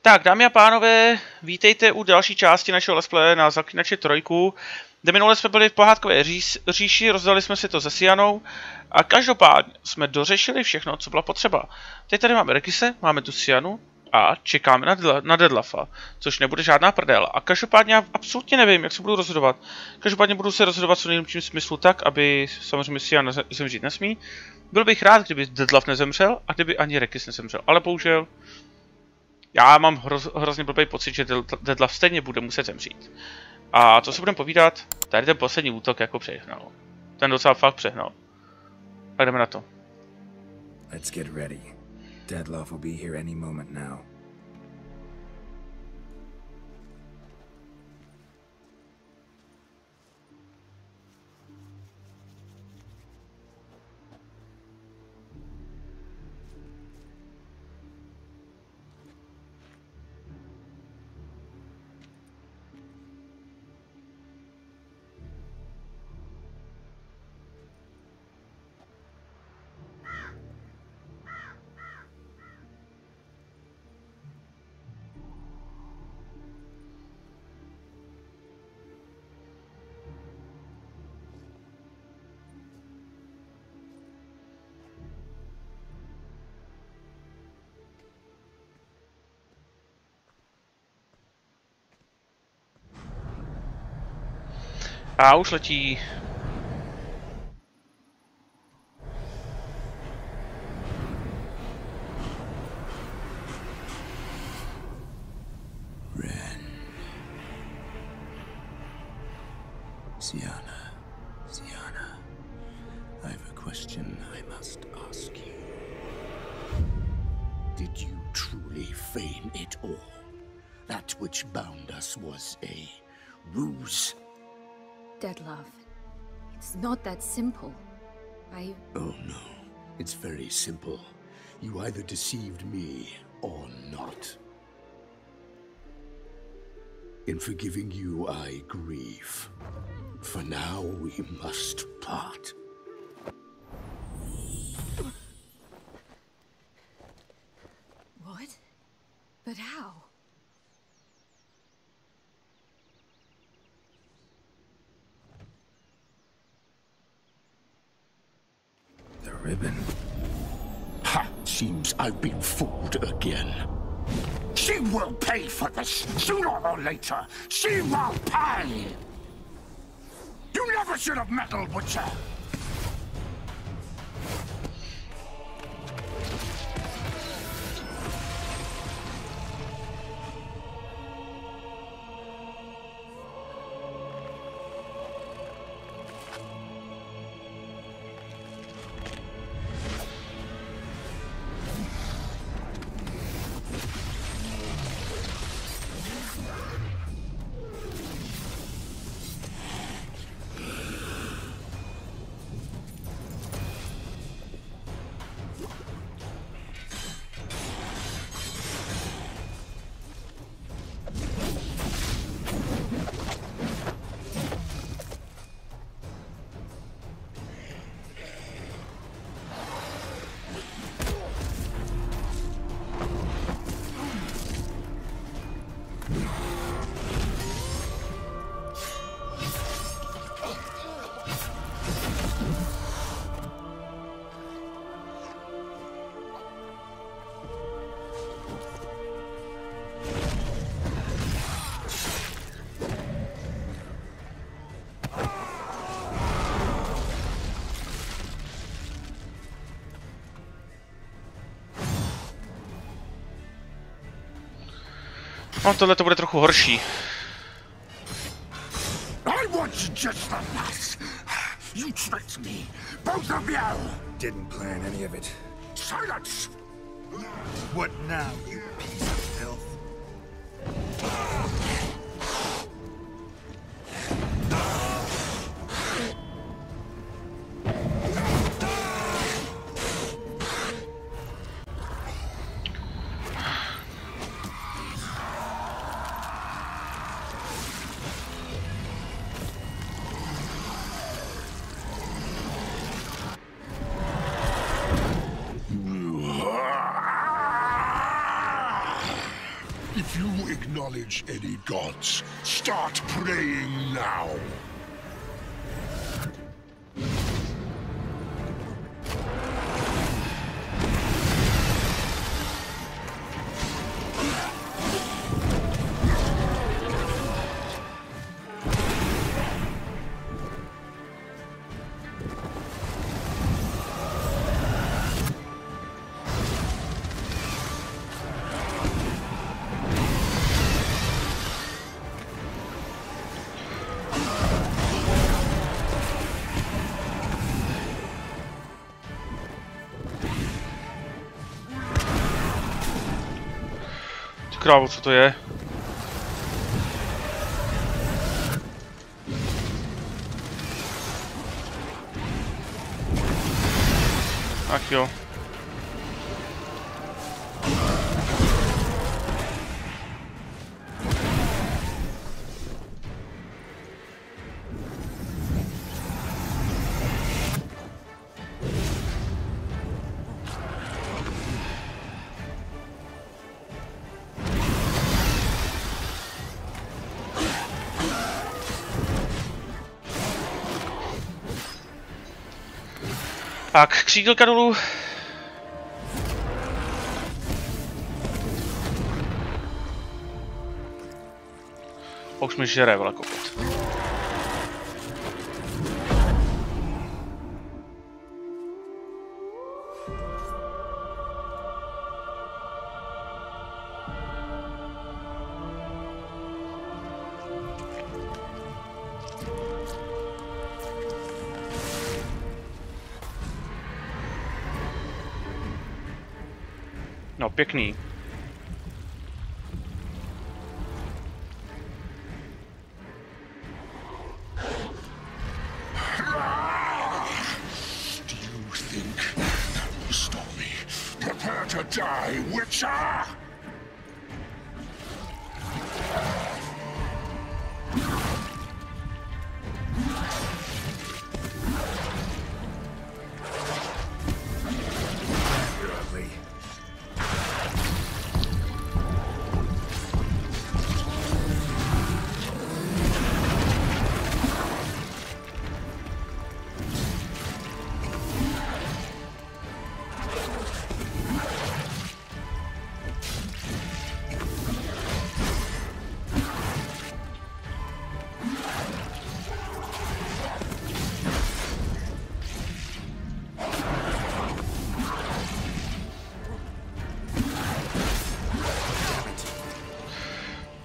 Tak, dámy a pánové, vítejte u další části našeho let's play na Zaklínače 3, kde minule jsme byli v pohádkové říši, rozdali jsme si to se Sianou a každopádně jsme dořešili všechno, co bylo potřeba. Teď tady máme Rekise, máme tu Sianu a čekáme na Deadlafa, což nebude žádná prdel. A každopádně já absolutně nevím, jak se budu rozhodovat. Každopádně budu se rozhodovat co nejlepším smyslu tak, aby samozřejmě Siana zemřít nesmí. Byl bych rád, kdyby Deadlaf nezemřel a kdyby ani Rekis nezemřel, ale bohužel já mám hrozně blbý pocit, že Deadlaf stejně bude muset zemřít. A co si budeme povídat, tady ten poslední útok jako přehnal. Ten docela fakt přehnal. Tak jdeme na to. Let's get ready. Deadlaf will be here any moment now. A už letí. Siana, I have a question I must ask you. Did you truly feign it all? That which bound us was a ruse? Deadlaf, it's not that simple. Oh no, it's very simple. You either deceived me or not. In forgiving you, I grieve. For now, we must part. What? But how? The ribbon. Ha! Seems I've been fooled again. She will pay for this, sooner or later. She will pay! You never should have meddled with her! No, tohle to bude trochu horší. I want you just the last. You tricked me, both of you. Didn't plan any of it. Silence! What now, you piece of filth? If you acknowledge any gods, start praying now. Krávo, co to je? Ach jo. Tak, křídlka dolů. A už mi žere velkopot. No, pěkný. Do you think that will stop me? Prepare to die, Witcher!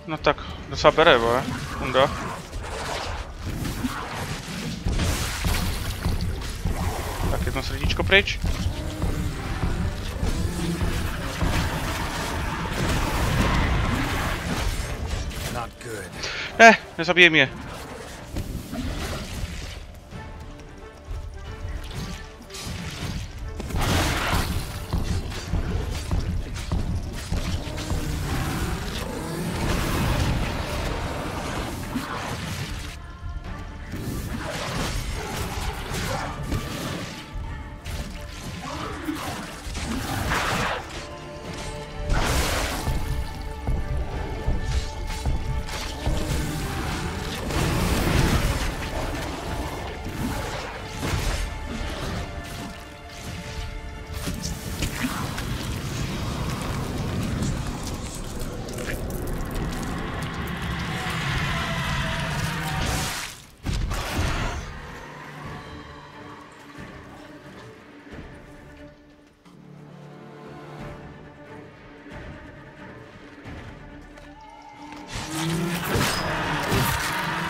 No tak, docela bere, vole. Unda. Tak, jedno srdíčko pryč. Ne, nezabijej mě.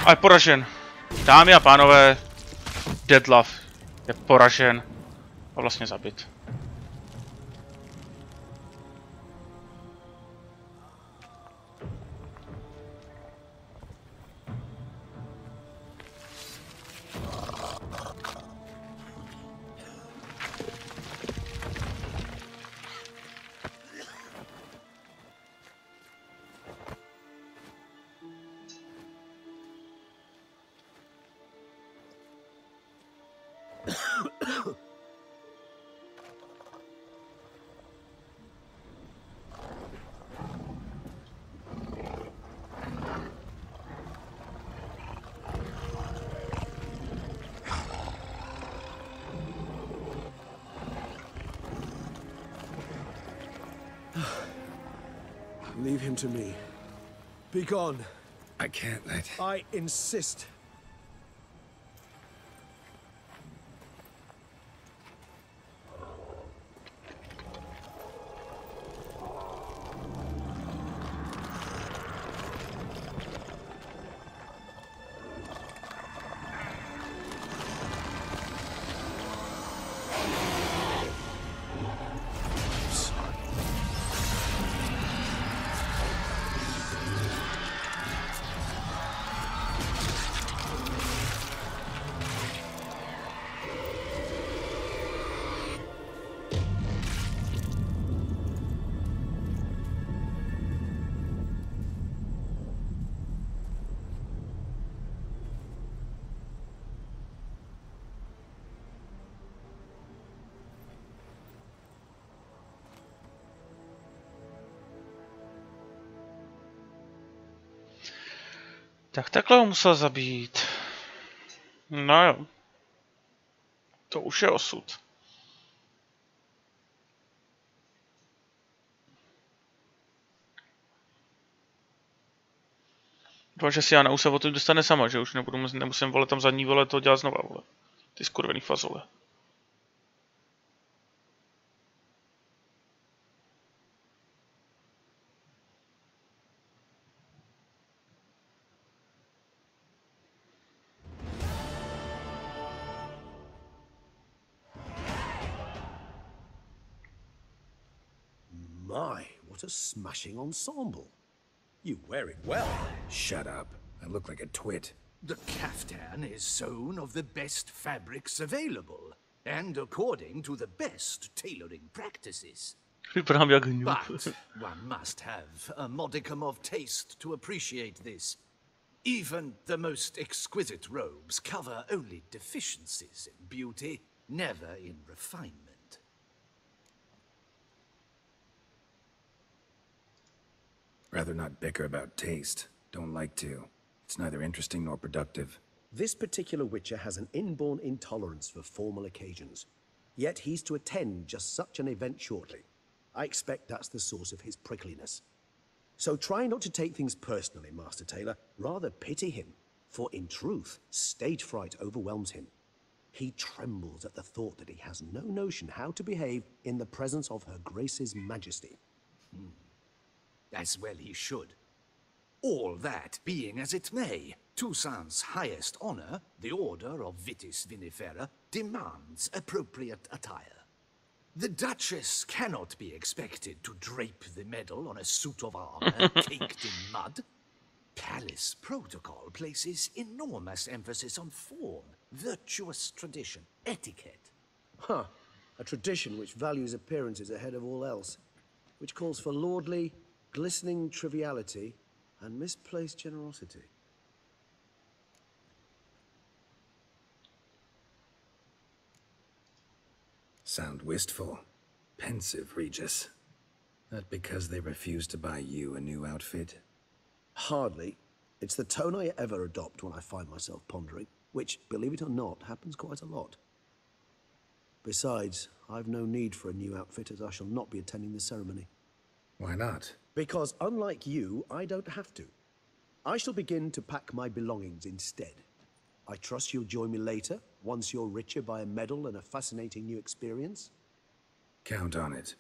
A je poražen. Dámy a pánové, Deadlove je poražen a vlastně zabit. Leave him to me. Be gone. I can't let... I insist. Tak takhle ho musel zabít. No jo. To už je osud. Doufám, že si já už se o to dostane sama, že už nemusím vole tam zadní vole to dělat znova, vole. Ty skurvený fazole. My, what a smashing ensemble. You wear it well. Shut up. I look like a twit. The caftan is sewn of the best fabrics available, and according to the best tailoring practices. Vypadám jak hňup. But one must have a modicum of taste to appreciate this. Even the most exquisite robes cover only deficiencies in beauty, never in refinement. Rather not bicker about taste. Don't like to. It's neither interesting nor productive. This particular witcher has an inborn intolerance for formal occasions. Yet he's to attend just such an event shortly. I expect that's the source of his prickliness. So try not to take things personally, Master Taylor. Rather pity him. For in truth, stage fright overwhelms him. He trembles at the thought that he has no notion how to behave in the presence of Her Grace's Majesty. As well he should. All that being as it may, Toussaint's highest honor, the Order of Vitis Vinifera, demands appropriate attire. The Duchess cannot be expected to drape the medal on a suit of armor caked in mud. Palace protocol places enormous emphasis on form, virtuous tradition, etiquette. Huh. A tradition which values appearances ahead of all else. Which calls for lordly, glistening triviality and misplaced generosity. Sound wistful. Pensive, Regis. That because they refuse to buy you a new outfit? Hardly. It's the tone I ever adopt when I find myself pondering, which, believe it or not, happens quite a lot. Besides, I've no need for a new outfit as I shall not be attending the ceremony. Why not? Because unlike you, I don't have to. I shall begin to pack my belongings instead. I trust you'll join me later, once you're richer by a medal and a fascinating new experience? Count on it.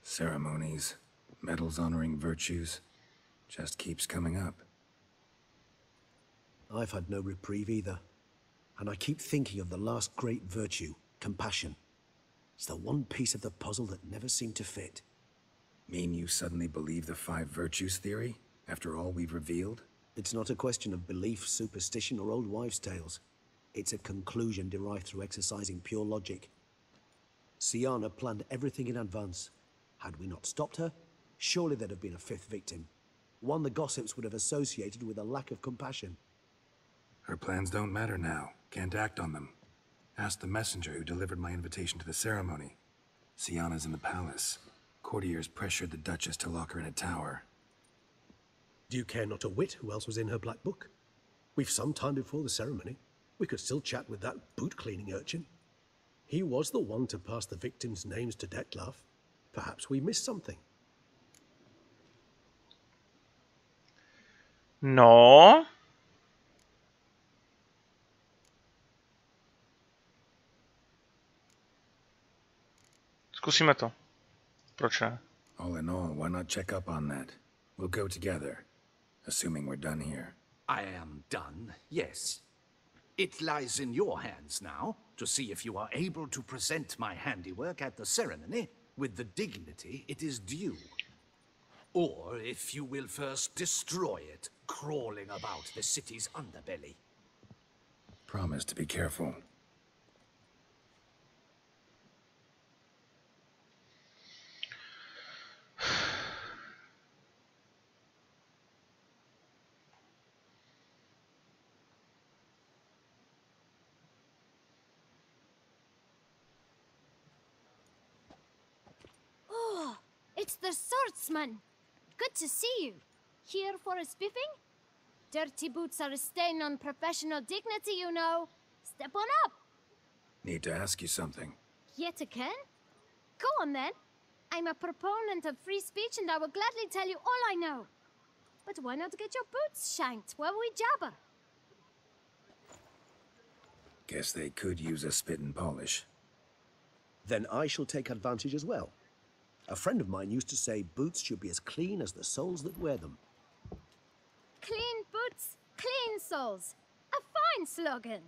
Ceremonies, medals honoring virtues, just keeps coming up. I've had no reprieve either. And I keep thinking of the last great virtue, compassion. It's the one piece of the puzzle that never seemed to fit. Mean you suddenly believe the 5 virtues theory, after all we've revealed? It's not a question of belief, superstition, or old wives' tales. It's a conclusion derived through exercising pure logic. Syanna planned everything in advance. Had we not stopped her, surely there'd have been a 5th victim. One the gossips would have associated with a lack of compassion. Her plans don't matter now. Can't act on them. Ask the messenger who delivered my invitation to the ceremony. Syanna's in the palace. Courtiers pressured the Duchess to lock her in a tower. Do you care not a whit who else was in her black book? We've some time before the ceremony. We could still chat with that boot-cleaning urchin. He was the one to pass the victims' names to Detlef. Perhaps we missed something. No. Zkusíme to. Proč ne? All in all, why not check up on that? We'll go together, assuming we're done here. I am done, yes. It lies in your hands now to see if you are able to present my handiwork at the ceremony with the dignity it is due. Or if you will first destroy it, crawling about the city's underbelly. Promise to be careful. Oh, it's the swordsman. Good to see you. Here for a spiffing? Dirty boots are a stain on professional dignity, you know. Step on up. Need to ask you something. Yet again? Go on then. I'm a proponent of free speech and I will gladly tell you all I know. But why not get your boots shanked while we jabber? Guess they could use a spit and polish. Then I shall take advantage as well. A friend of mine used to say boots should be as clean as the soles that wear them. Clean boots, clean souls. A fine slogan.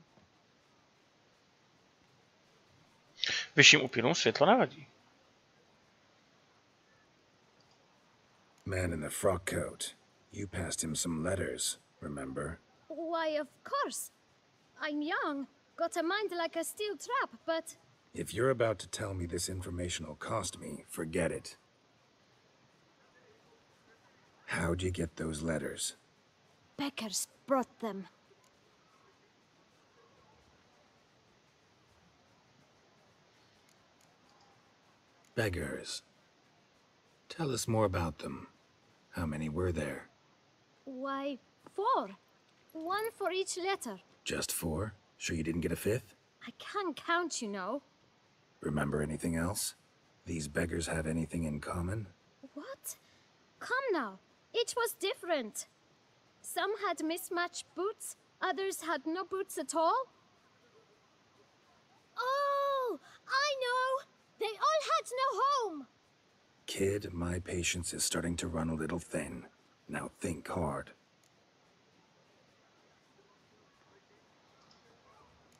Vyšším upírům světlo nevadí. Man in the frock coat. You passed him some letters, remember? Why, of course. I'm young, got a mind like a steel trap, but... If you're about to tell me this information will cost me, forget it. How'd you get those letters? Beggars brought them. Beggars. Tell us more about them. How many were there? Why, 4. 1 for each letter. Just 4? Sure you didn't get a 5th? I can't count, you know. Remember anything else? These beggars have anything in common? What? Come now. Each was different. Some had mismatched boots, others had no boots at all. Oh, I know! They all had no home! Kid, my patience is starting to run a little thin. Now think hard.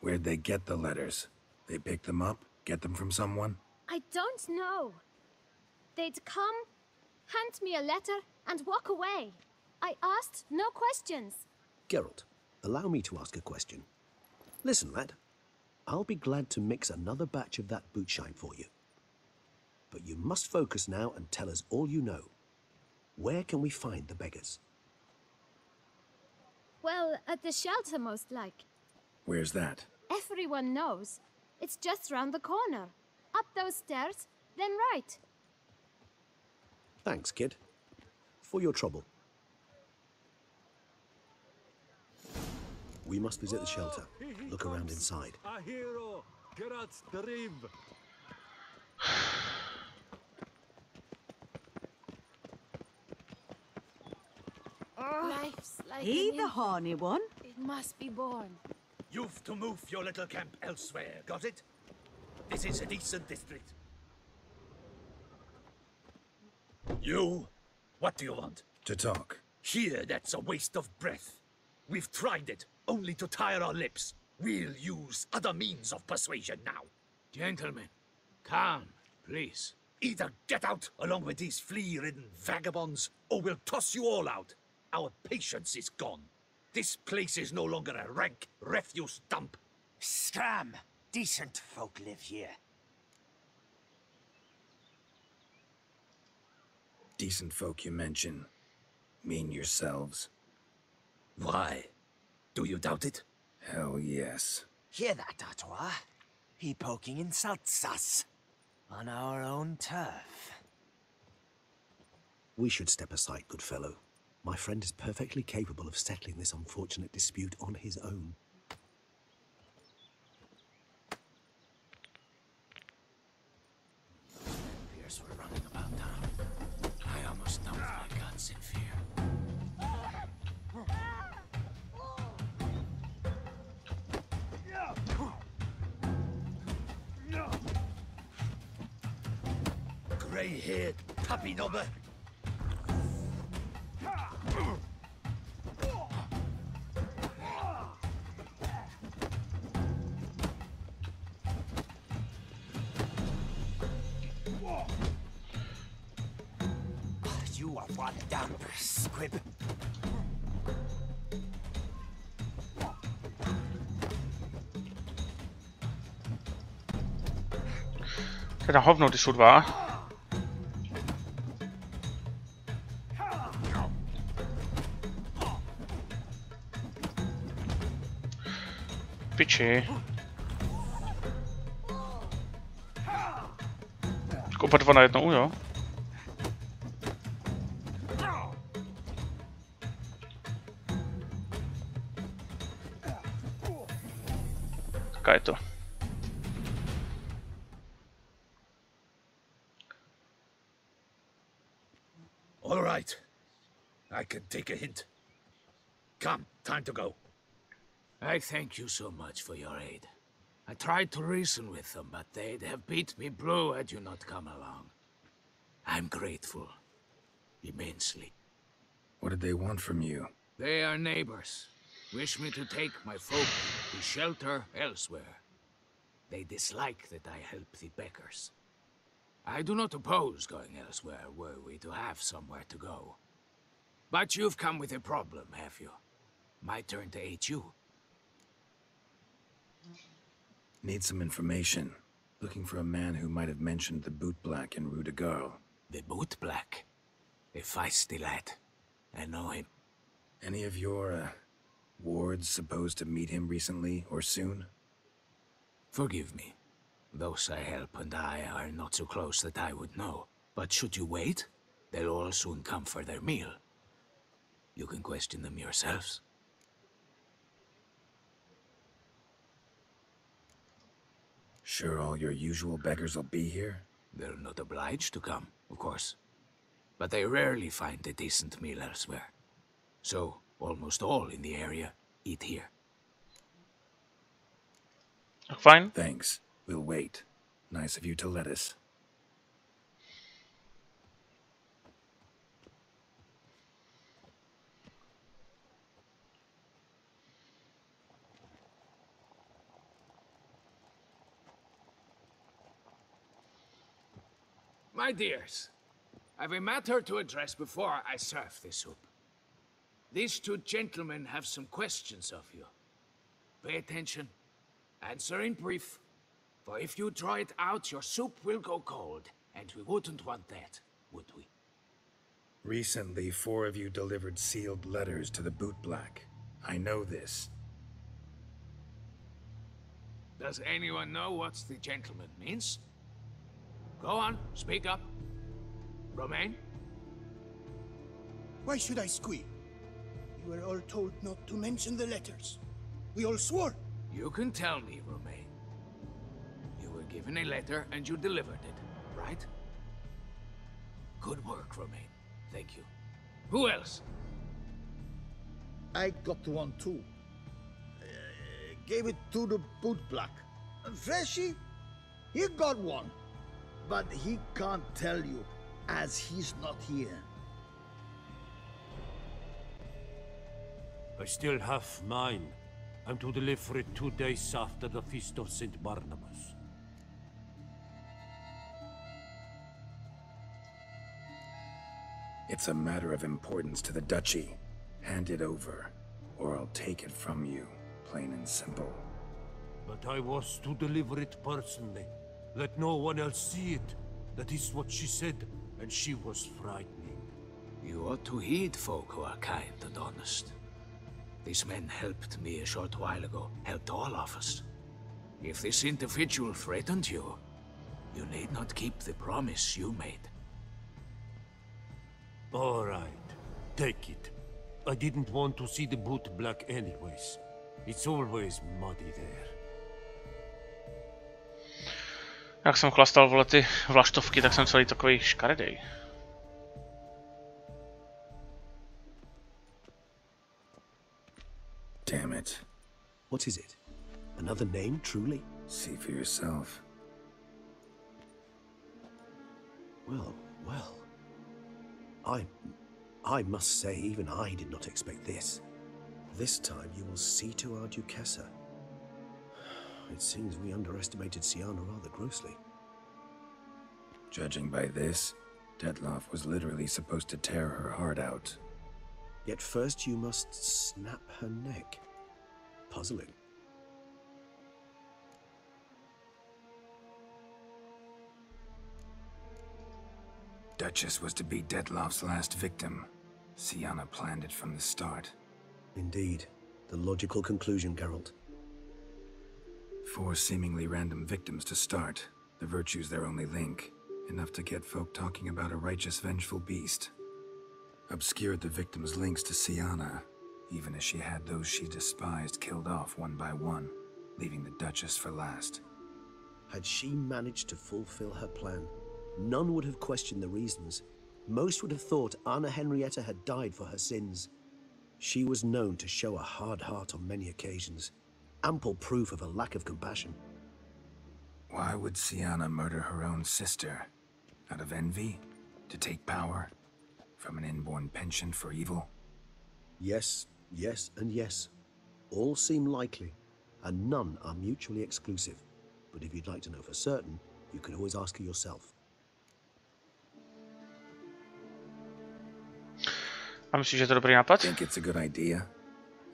Where'd they get the letters? They pick them up? Get them from someone? I don't know. They'd come, hand me a letter, and walk away. I asked no questions. Geralt, allow me to ask a question. Listen, lad. I'll be glad to mix another batch of that bootshine for you. But you must focus now and tell us all you know. Where can we find the beggars? Well, at the shelter, most like. Where's that? Everyone knows. It's just round the corner. Up those stairs, then right. Thanks, kid. For your trouble. We must visit the shelter. Look around inside. A hero, Geralt's dream. Life's like He an the horny one? It must be born. You've to move your little camp elsewhere, got it? This is a decent district. You? What do you want? To talk. Here, that's a waste of breath. We've tried it, only to tire our lips. We'll use other means of persuasion now. Gentlemen, calm, please. Either get out along with these flea-ridden vagabonds, or we'll toss you all out. Our patience is gone. This place is no longer a rank refuse dump. Scram! Decent folk live here. Decent folk you mention. Mean yourselves. Why? Do you doubt it? Hell yes. Hear that, autora? He poking insults us. On our own turf. We should step aside, good fellow. My friend is perfectly capable of settling this unfortunate dispute on his own. beggars were running about town. I almost dumped my guts in fear. Grey-haired puppy knobber. You are one damp squib. Teda hovno, ty jsou dva. Piči. Oba dva najednou, jo? Taká je to. All right. I can take a hint. Come, time to go. I thank you so much for your aid. I tried to reason with them, but they'd have beat me blue had you not come along. I'm grateful. Immensely. What did they want from you? They are neighbors. Wish me to take my folk to shelter elsewhere. They dislike that I help the beggars. I do not oppose going elsewhere were we to have somewhere to go. But you've come with a problem, have you? My turn to aid you. Need some information. Looking for a man who might have mentioned the boot black in Rue de Garl. The boot black? A feisty lad. I know him. Any of your, wards supposed to meet him recently or soon? Forgive me. Those I help and I are not so close that I would know. But should you wait, they'll all soon come for their meal. You can question them yourselves. Sure all your usual beggars will be here? They're not obliged to come, of course. But they rarely find a decent meal elsewhere. So, almost all in the area eat here. Fine. Thanks. We'll wait. Nice of you to let us. My dears, I've a matter to address before I serve the soup. These two gentlemen have some questions of you. Pay attention. Answer in brief. For if you draw it out, your soup will go cold. And we wouldn't want that, would we? Recently, 4 of you delivered sealed letters to the boot black. I know this. Does anyone know what the gentleman means? Go on, speak up. Romain? Why should I squeal? We were all told not to mention the letters. We all swore. You can tell me, Romain. You were given a letter and you delivered it, right? Good work, Romain. Thank you. Who else? I got one too. Gave it to the boot black. Freshy, he got one. But he can't tell you, as he's not here. I still have mine. I'm to deliver it 2 days after the Feast of St. Barnabas. It's a matter of importance to the Duchy. Hand it over, or I'll take it from you, plain and simple. But I was to deliver it personally. Let no one else see it. That is what she said, and she was frightening. You ought to heed folk who are kind and honest. These men helped me a short while ago, helped all of us. If this individual threatened you, you need not keep the promise you made. All right, take it. I didn't want to see the boot black anyways. It's always muddy there. Jak jsem chlastal, vole, ty vlaštovky, tak jsem celý takový škaredej. Damn it. What is it? Another name, truly? See for yourself. Well, well. I must say, even I did not expect this. This time you will see to our Duchessa. It seems we underestimated Siana rather grossly. Judging by this, Detloff was literally supposed to tear her heart out. Yet first you must snap her neck. Puzzling. Duchess was to be Detloff's last victim. Siana planned it from the start. Indeed. The logical conclusion, Geralt. 4 seemingly random victims to start. The virtue's their only link. Enough to get folk talking about a righteous, vengeful beast. Obscured the victims' links to Siana, even as she had those she despised killed off one by one, leaving the Duchess for last. Had she managed to fulfill her plan, none would have questioned the reasons. Most would have thought Anna Henrietta had died for her sins. She was known to show a hard heart on many occasions, ample proof of a lack of compassion. Why would Siana murder her own sister? Out of envy? To take power? From an inborn penchant for evil? Yes, yes, and yes. All seem likely, and none are mutually exclusive. But if you'd like to know for certain, you could always ask her yourself. A myslíš, že je to dobrý nápad? Think it's a good idea?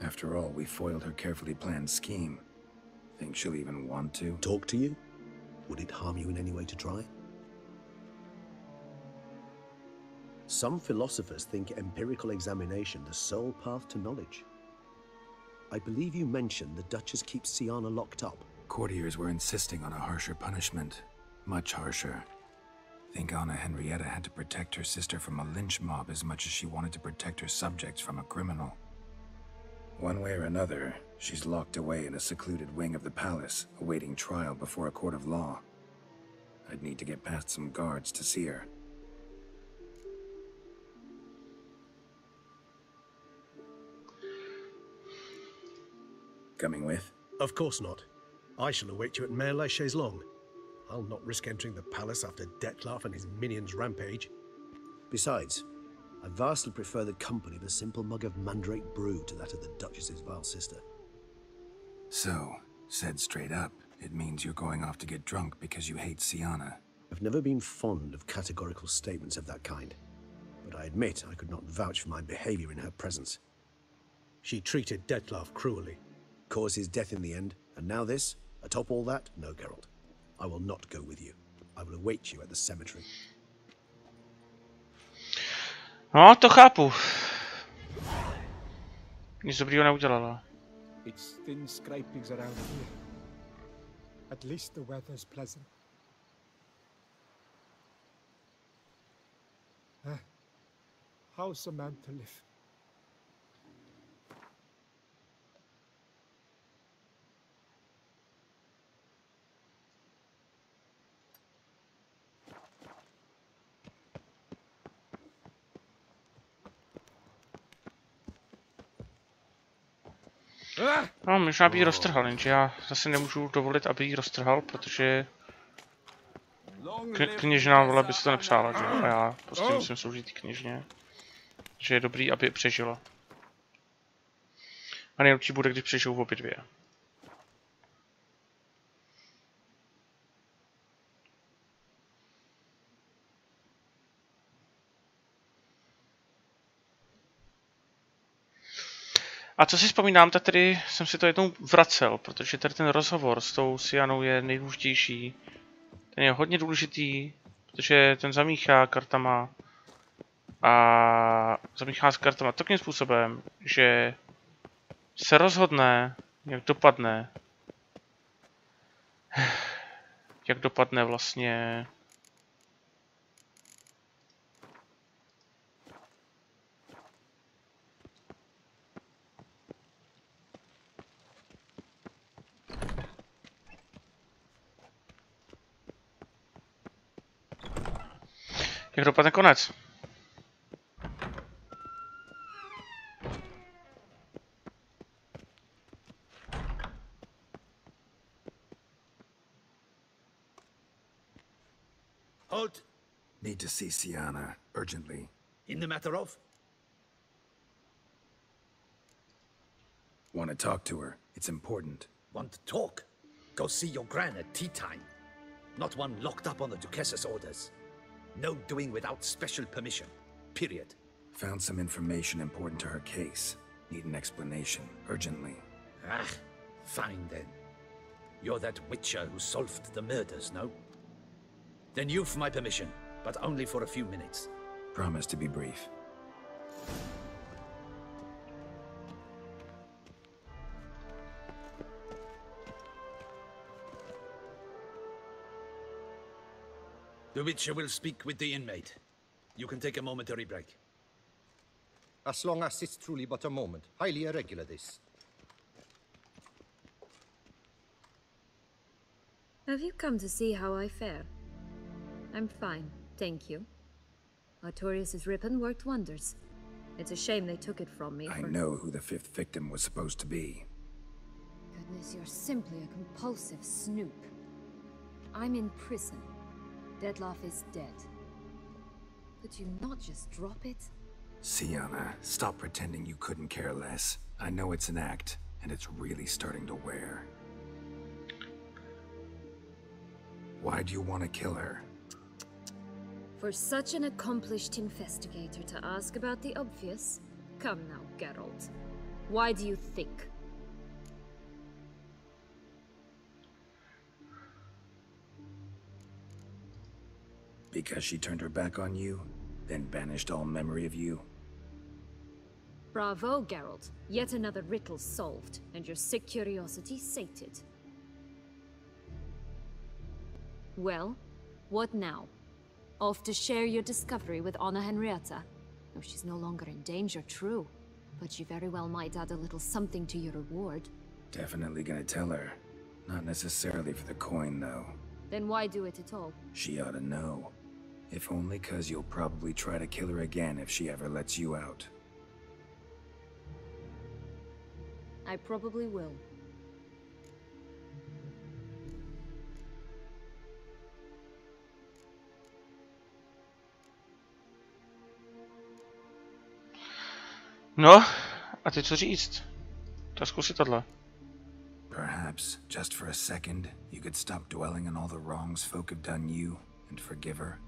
After all, we foiled her carefully planned scheme. Think she'll even want to? Talk to you? Would it harm you in any way to try? Some philosophers think empirical examination the sole path to knowledge. I believe you mentioned the Duchess keeps Siana locked up. Courtiers were insisting on a harsher punishment. Much harsher. Think Anna Henrietta had to protect her sister from a lynch mob as much as she wanted to protect her subjects from a criminal. One way or another, she's locked away in a secluded wing of the palace, awaiting trial before a court of law. I'd need to get past some guards to see her. Coming with? Of course not. I shall await you at Mare la Chaise-Longue. I'll not risk entering the palace after Detloff and his minions rampage. Besides, I vastly prefer the company of a simple mug of mandrake brew to that of the Duchess's vile sister. So, said straight up, it means you're going off to get drunk because you hate Siana. I've never been fond of categorical statements of that kind, but I admit I could not vouch for my behavior in her presence. She treated Detloff cruelly, caused his death in the end, and now this? Atop all that? No, Geralt. I will not go with you. I will await you at the cemetery. No, to chápu. Nic dobrýho neudělala. It's thin scrapings around here. At least the weather's pleasant. How's a man to live? No, možná by ji roztrhal, jenže já zase nemůžu dovolit, aby ji roztrhal, protože kněžná vole by se to nepřála, že? A já prostě musím sloužit té kněžně, že je dobrý, aby přežila. A nejlepší bude, když přežijou obě dvě. A co si vzpomínám, tak tady jsem si to jednou vracel, protože tady ten rozhovor s tou Sianou je nejdůležitější. Ten je hodně důležitý, protože ten zamíchá kartama a zamíchá s kartama takovým způsobem, že se rozhodne, jak dopadne vlastně Jak dopadne konec? Halt! Need to see Sienna, urgently. In the matter of? Want to talk to her. It's important. Want to talk? Go see your gran at tea time. Not one locked up on the Duchess's orders. No doing without special permission. Period. Found some information important to her case. Need an explanation, urgently. Ah, fine then. You're that witcher who solved the murders, no? Then you've my permission, but only for a few minutes. Promise to be brief. The witcher will speak with the inmate. You can take a momentary break. As long as it's truly but a moment. Highly irregular, this. Have you come to see how I fare? I'm fine, thank you. Artorius' ribbon worked wonders. It's a shame they took it from me. I know who the 5th victim was supposed to be. Goodness, you're simply a compulsive snoop. I'm in prison. Deadloff is dead. Could you not just drop it? Sienna, stop pretending you couldn't care less. I know it's an act, and it's really starting to wear. Why do you want to kill her? For such an accomplished investigator to ask about the obvious? Come now, Geralt. Why do you think? Because she turned her back on you, then banished all memory of you? Bravo, Geralt. Yet another riddle solved, and your sick curiosity sated. Well, what now? Off to share your discovery with Anna Henrietta? No, she's no longer in danger, true. But she very well might add a little something to your reward. Definitely gonna tell her. Not necessarily for the coin, though. Then why do it at all? She ought to know. If only 'cause you'll probably try to kill her again if she ever lets you out. I probably will. No, a ty co říct? Tak zkusit tohle. Perhaps, just for a second, you could stop dwelling on all the wrongs folk have done you and forgive her.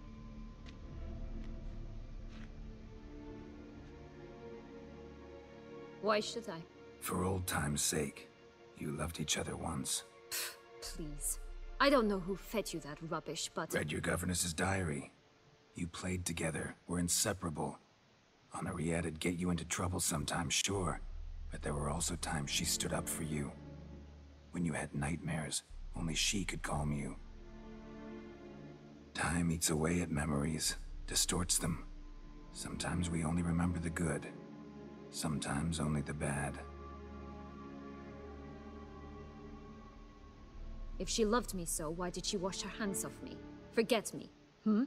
Why should I? For old time's sake. You loved each other once. Please. I don't know who fed you that rubbish, but... Read your governess's diary. You played together, were inseparable. Henriette'd get you into trouble sometimes, sure. But there were also times she stood up for you. When you had nightmares, only she could calm you. Time eats away at memories, distorts them. Sometimes we only remember the good. Sometimes only the bad. If she loved me so, why did she wash her hands off me? Forget me, hmm?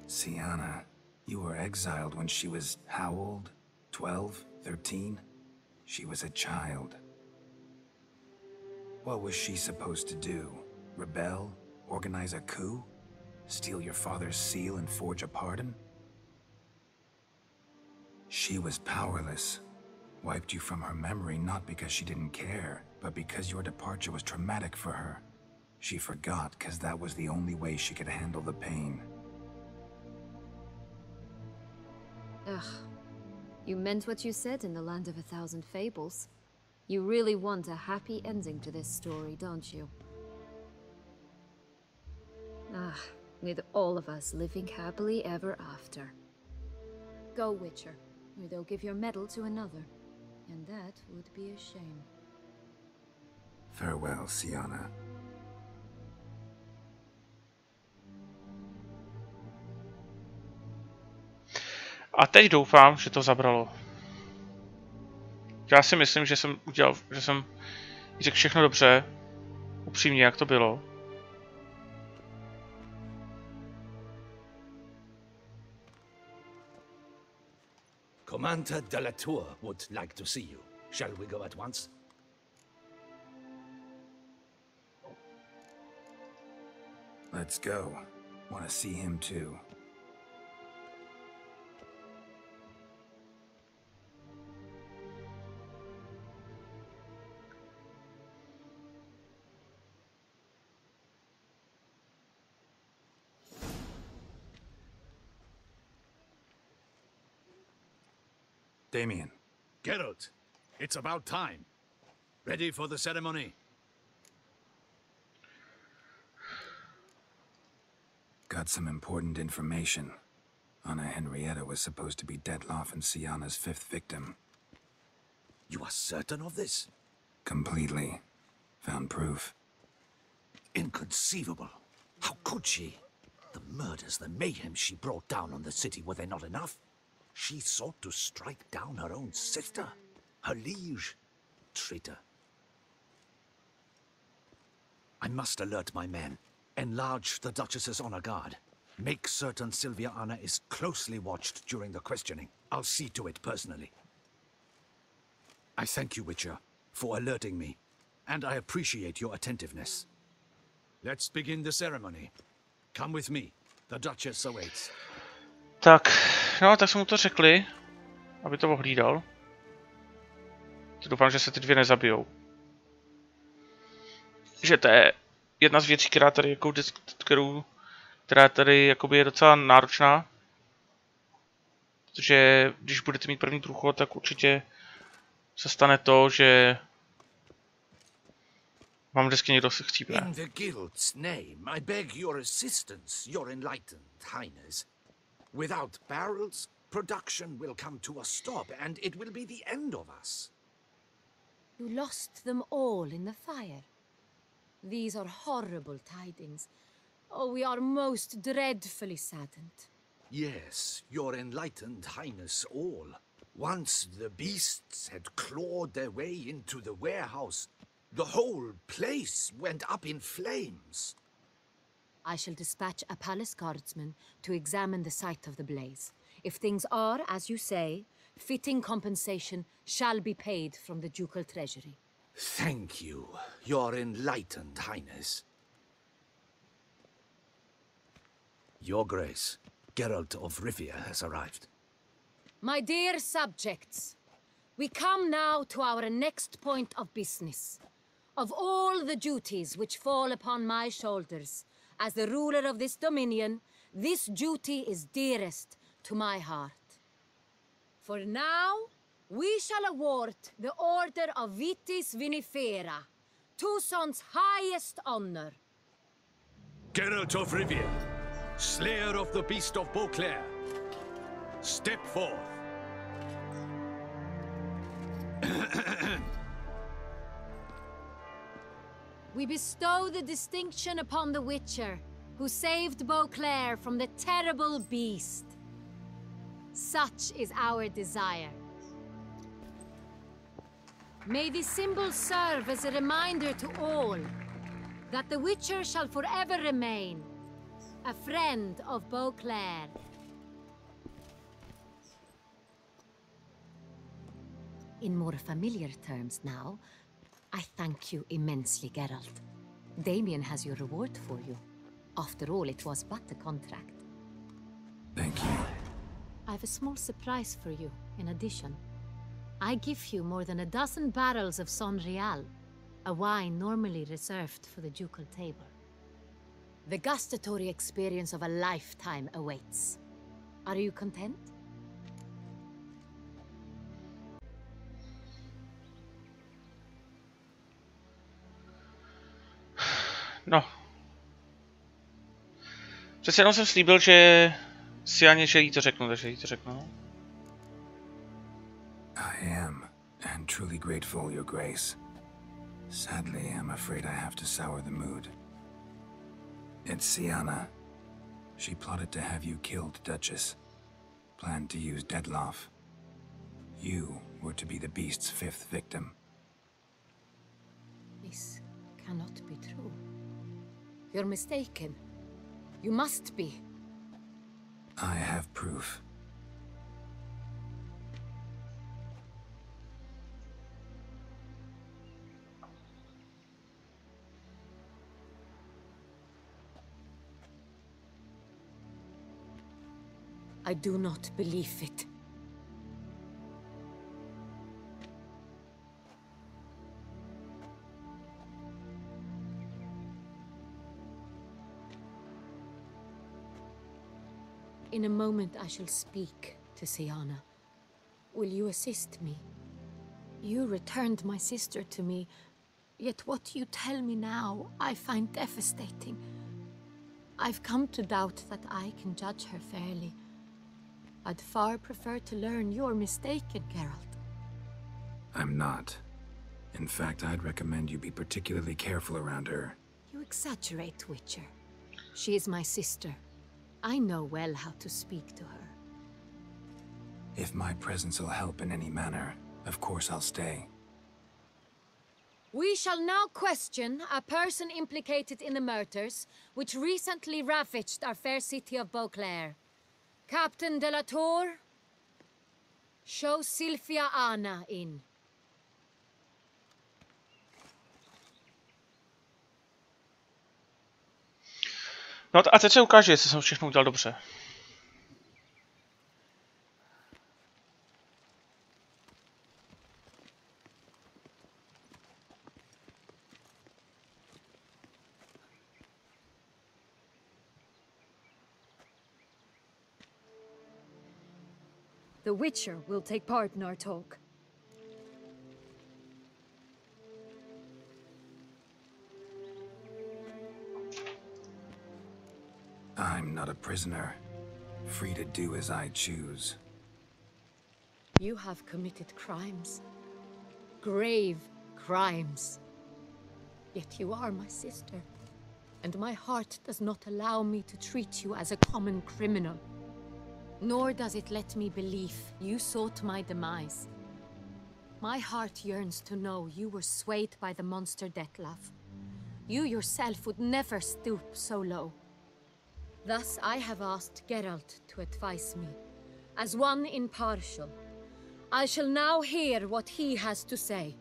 Sienna, you were exiled when she was how old? 12? 13? She was a child. What was she supposed to do? Rebel? Organize a coup? Steal your father's seal and forge a pardon? She was powerless. Wiped you from her memory not because she didn't care, but because your departure was traumatic for her. She forgot because that was the only way she could handle the pain. Ugh. You meant what you said in the Land of a Thousand Fables. You really want a happy ending to this story, don't you? Ah, with all of us living happily ever after. Go, Witcher, or they'll give your medal to another. And that would be a shame. Farewell, Sienna. A teď doufám, že to zabralo. Já si myslím, že jsem řekl všechno dobře, upřímně, jak to bylo. Commander de la Tour would like to see you. Shall we go at once? Let's go. Want to see him too. Damien. Geralt, it's about time. Ready for the ceremony? Got some important information. Anna Henrietta was supposed to be Detloff and Sienna's 5th victim. You are certain of this? Completely. Found proof. Inconceivable. How could she? The murders, the mayhem she brought down on the city, were they not enough? She sought to strike down her own sister, her liege. Traitor. I must alert my men. Enlarge the Duchess's honor guard. Make certain Sylvia Anna is closely watched during the questioning. I'll see to it personally. I thank you, Witcher, for alerting me, and I appreciate your attentiveness. Let's begin the ceremony. Come with me. The Duchess awaits. Tak, no, tak jsme mu to řekli, aby to ohlídal. Doufám, že se ty dvě nezabijou. Že to je jedna z věcí, která tady, jako, která tady jakoby je docela náročná. Protože když budete mít první průchod, tak určitě se stane to, že vám vždycky někdo se chcípne. In the guild's name, I beg your assistance, your enlightened highness. Without barrels, production will come to a stop, and it will be the end of us. You lost them all in the fire. These are horrible tidings. Oh, we are most dreadfully saddened. Yes, your enlightened highness all. Once the beasts had clawed their way into the warehouse, the whole place went up in flames. I shall dispatch a palace guardsman to examine the site of the blaze. If things are, as you say, fitting compensation shall be paid from the ducal treasury. Thank you, your enlightened highness. Your Grace, Geralt of Rivia has arrived. My dear subjects, we come now to our next point of business. Of all the duties which fall upon my shoulders, as the ruler of this dominion, this duty is dearest to my heart. For now, we shall award the Order of Vitis Vinifera, Toussaint's highest honor. Geralt of Rivia, slayer of the beast of Beauclair, step forth. We bestow the distinction upon the Witcher, who saved Beauclair from the terrible beast. Such is our desire. May this symbol serve as a reminder to all that the Witcher shall forever remain a friend of Beauclair. In more familiar terms now, I thank you immensely, Geralt. Damien has your reward for you. After all, it was but a contract. Thank you. I have a small surprise for you, in addition. I give you more than a dozen barrels of Son Real, a wine normally reserved for the ducal table. The gustatory experience of a lifetime awaits. Are you content? No. Přece jenom jsem slíbil, že Sianě, že jí to řeknu, takže jí to řeknu. I am, and truly grateful, Your Grace. Sadly, I'm afraid I have to sour the mood. It's Sienna. She plotted to have you killed, Duchess. Planned to use Detloff. You were to be the beast's 5th victim. This cannot be true. You're mistaken. You must be. I have proof. I do not believe it. In a moment I shall speak to Siana. Will you assist me? You returned my sister to me, yet what you tell me now I find devastating. I've come to doubt that I can judge her fairly. I'd far prefer to learn you're mistaken, Geralt. I'm not. In fact, I'd recommend you be particularly careful around her. You exaggerate, Witcher. She is my sister. I know well how to speak to her. If my presence will help in any manner, of course I'll stay. We shall now question a person implicated in the murders which recently ravaged our fair city of Beauclair. Captain de la Tour, show Sylvia Anna in. No a teď se ukáže, jestli jsem všechno udělal dobře. The Witcher will take part in our talk. I'm not a prisoner, free to do as I choose. You have committed crimes. Grave crimes. Yet you are my sister, and my heart does not allow me to treat you as a common criminal. Nor does it let me believe you sought my demise. My heart yearns to know you were swayed by the monster Dettlaff. You yourself would never stoop so low. Thus I have asked Geralt to advise me, as one impartial. I shall now hear what he has to say.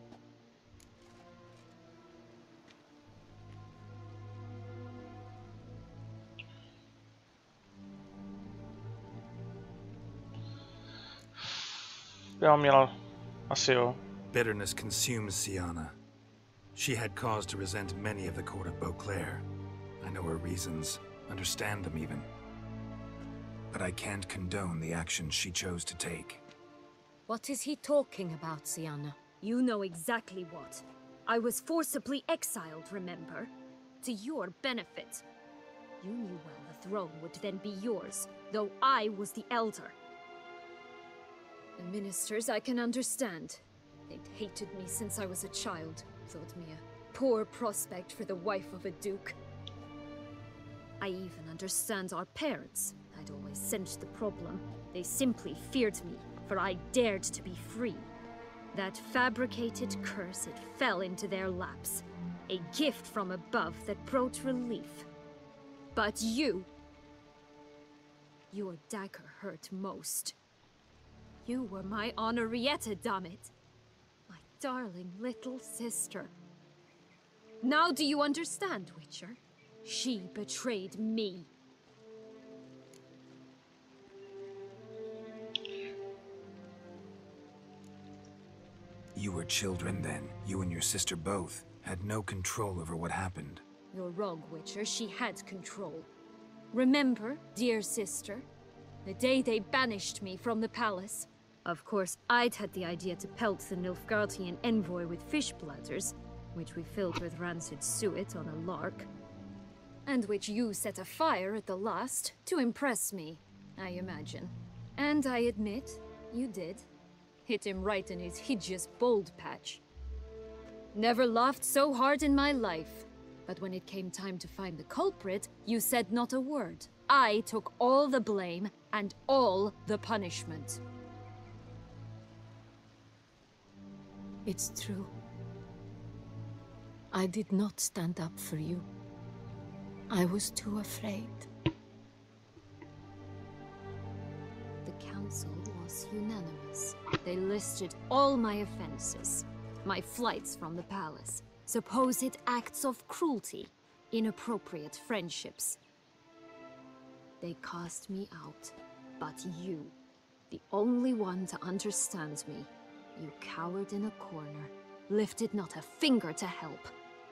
Já měl asi jo. Bitterness consumes Siana. She had cause to resent many of the court of Beauclair. I know her reasons, understand them even. But I can't condone the actions she chose to take. What is he talking about, Siana? You know exactly what. I was forcibly exiled, remember? To your benefit. You knew well the throne would then be yours, though I was the elder. The ministers I can understand. They'd hated me since I was a child, thought me a poor prospect for the wife of a duke. I even understand our parents. I'd always sensed the problem. They simply feared me, for I dared to be free. That fabricated curse, it fell into their laps. A gift from above that brought relief. But you... your dagger hurt most. You were my Henrietta, dammit. My darling little sister. Now do you understand, Witcher? She betrayed me. You were children then. You and your sister both had no control over what happened. You're wrong, Witcher. She had control. Remember, dear sister, the day they banished me from the palace? Of course, I'd had the idea to pelt the Nilfgaardian envoy with fish bladders, which we filled with rancid suet on a lark. And which you set afire at the last, to impress me, I imagine. And I admit, you did. Hit him right in his hideous bald patch. Never laughed so hard in my life. But when it came time to find the culprit, you said not a word. I took all the blame and all the punishment. It's true. I did not stand up for you. I was too afraid. The council was unanimous. They listed all my offenses. My flights from the palace. Supposed acts of cruelty. Inappropriate friendships. They cast me out. But you, the only one to understand me, you cowered in a corner, lifted not a finger to help.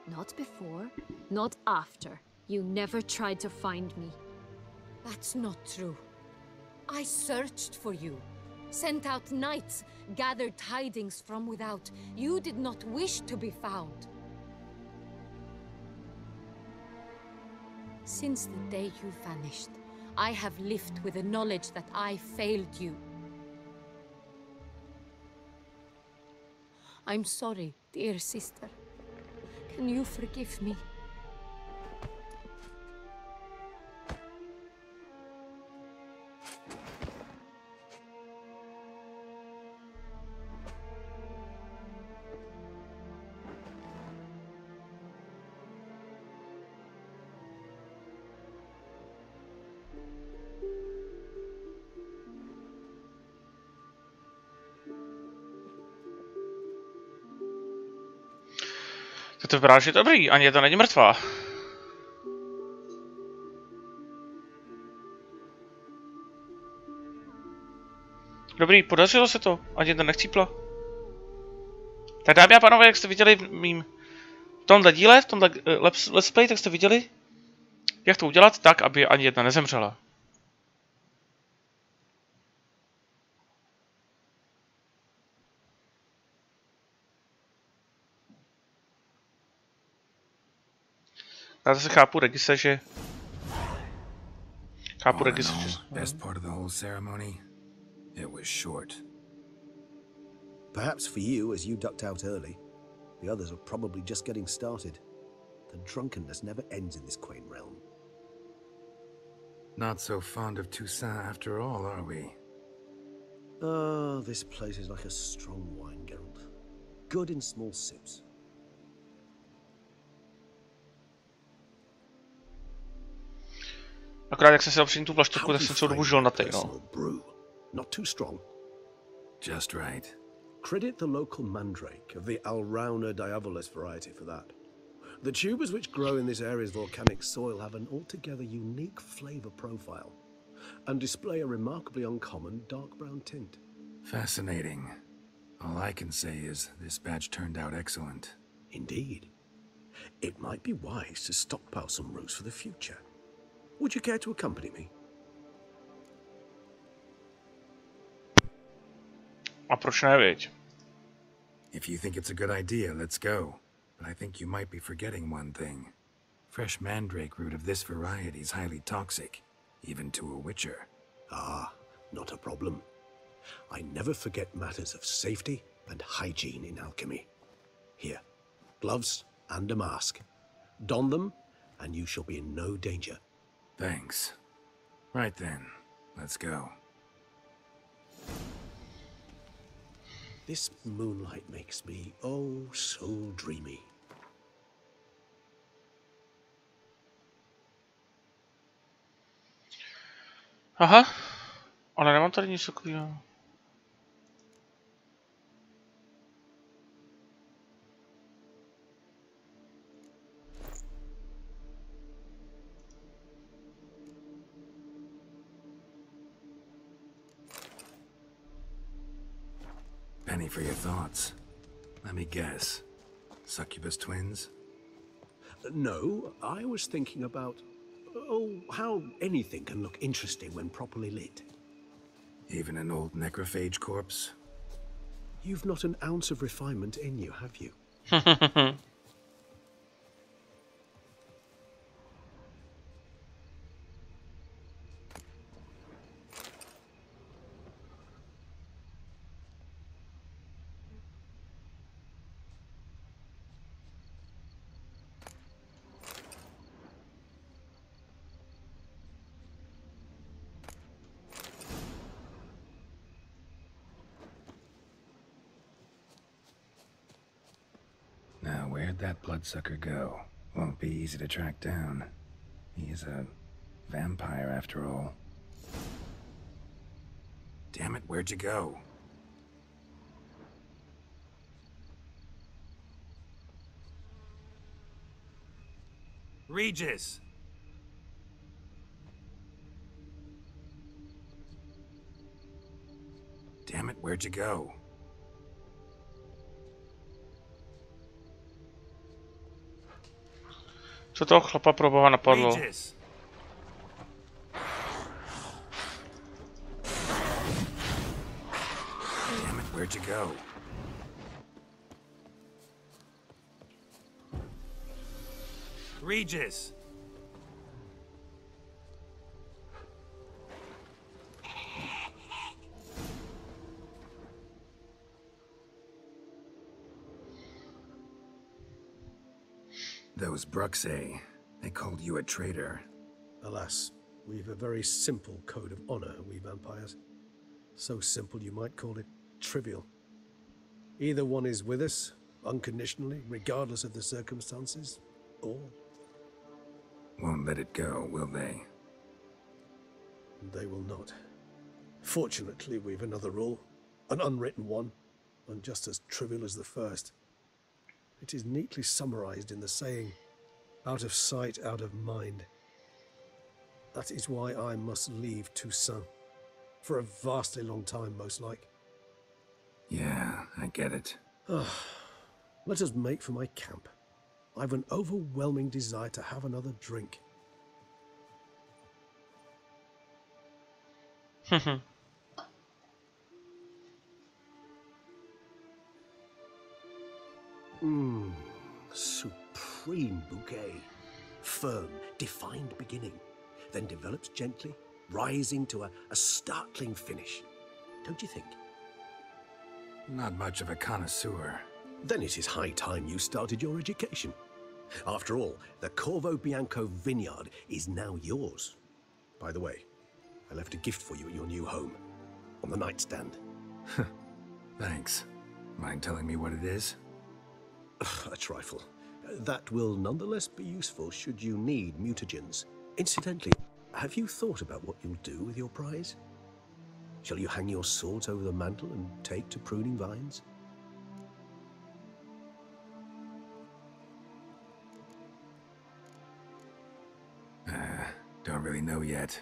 Not before, not after. You never tried to find me. That's not true. I searched for you, sent out knights, gathered tidings from without. You did not wish to be found. Since the day you vanished, I have lived with the knowledge that I failed you. I'm sorry, dear sister. Can you forgive me? To vypadá, že je dobrý, ani to není mrtvá. Dobrý, podařilo se to, ani to nechcípla. Tak dámy a pánové, jak jste viděli v tomhle díle, v tomhle let's play, tak jste viděli, jak to udělat tak, aby ani jedna nezemřela. Já zase chápu Regise, že... Chápu Regise, že... Best part of the whole ceremony, it was short. Perhaps for you, as you ducked out early. The others are probably just getting started. The drunkenness never ends in this quaint realm. Not so fond of Toussaint after all, are we? Oh, this place is like a strong wine, Geralt. Good in small sips. Akorát jak jsem si dal přijít tu vlaštovku, tak jsem celou dobu žil na tej, no. Not too strong. Just right. Credit the local mandrake of the Alrauna diavolis variety for that. The tubers which grow in this area's volcanic soil have an altogether unique flavor profile and display a remarkably uncommon dark brown tint. Fascinating. All I can say is this batch turned out excellent. Indeed. It might be wise to stockpile some roots for the future. Would you care to accompany me? A proč ne, viď? If you think it's a good idea, let's go. But I think you might be forgetting one thing. Fresh mandrake root of this variety is highly toxic, even to a witcher. Ah, not a problem. I never forget matters of safety and hygiene in alchemy. Here, gloves and a mask. Don them, and you shall be in no danger. Thanks. Right then, let's go. This moonlight makes me, oh, so dreamy. Aha, ale nemám tady nic takového. Penny for your thoughts. Let me guess. Succubus twins? No, I was thinking about, oh, how anything can look interesting when properly lit. Even an old necrophage corpse? You've not an ounce of refinement in you, have you? Now, where'd that bloodsucker go? Won't be easy to track down. He is a vampire, after all. Damn it, where'd you go? Regis! it, where'd you go? Co toho chlapa pro boha napadlo? Regis! Damn it, where'd you go? Regis! Those Bruxay, they called you a traitor. Alas, we've a very simple code of honor, we vampires. So simple you might call it trivial. Either one is with us, unconditionally, regardless of the circumstances, or... Won't let it go, will they? They will not. Fortunately, we've another rule, an unwritten one, and just as trivial as the first. It is neatly summarized in the saying, out of sight, out of mind. That is why I must leave Toussaint. For a vastly long time, most like. Yeah, I get it. Let us make for my camp. I've an overwhelming desire to have another drink. Supreme bouquet. Firm, defined beginning, then develops gently, rising to a startling finish. Don't you think? Not much of a connoisseur. Then it is high time you started your education. After all, the Corvo Bianco vineyard is now yours. By the way, I left a gift for you at your new home, on the nightstand. Thanks. Mind telling me what it is? A trifle. That will nonetheless be useful should you need mutagens. Incidentally, have you thought about what you'll do with your prize? Shall you hang your swords over the mantle and take to pruning vines? Don't really know yet.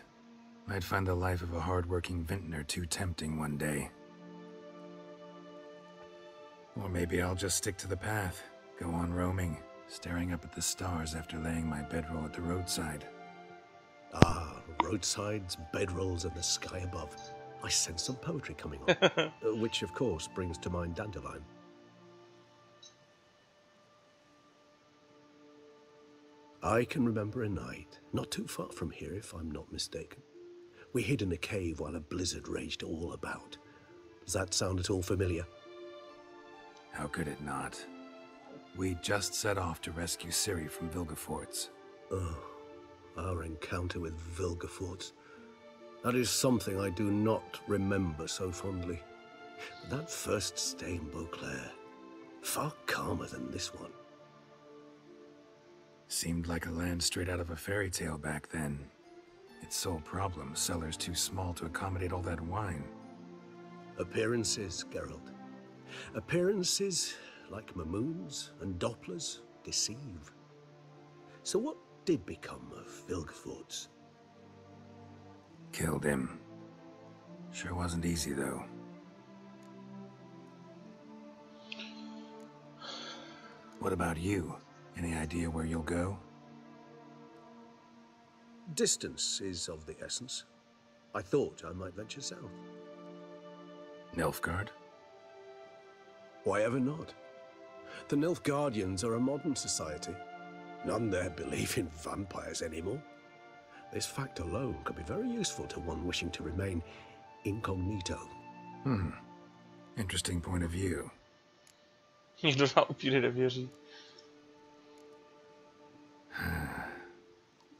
Might find the life of a hard-working vintner too tempting one day. Or maybe I'll just stick to the path, go on roaming, staring up at the stars after laying my bedroll at the roadside. Ah, roadsides, bedrolls, and the sky above. I sense some poetry coming on, which of course brings to mind Dandelion. I can remember a night, not too far from here if I'm not mistaken. We hid in a cave while a blizzard raged all about. Does that sound at all familiar? How could it not? We just set off to rescue Ciri from Vilgefortz. Oh, our encounter with Vilgefortz. That is something I do not remember so fondly. But that first stay in Beauclair, far calmer than this one. Seemed like a land straight out of a fairy tale back then. Its sole problem, cellars too small to accommodate all that wine. Appearances, Geralt. Appearances, like Mamoons and Dopplers, deceive. So what did become of Vilgefortz? Killed him. Sure wasn't easy, though. What about you? Any idea where you'll go? Distance is of the essence. I thought I might venture south. Nilfgaard? Why ever not? The Nilfgaardians are a modern society. None there believe in vampires anymore. This fact alone could be very useful to one wishing to remain incognito. Interesting point of view. Nikdo nám upíry nevěří.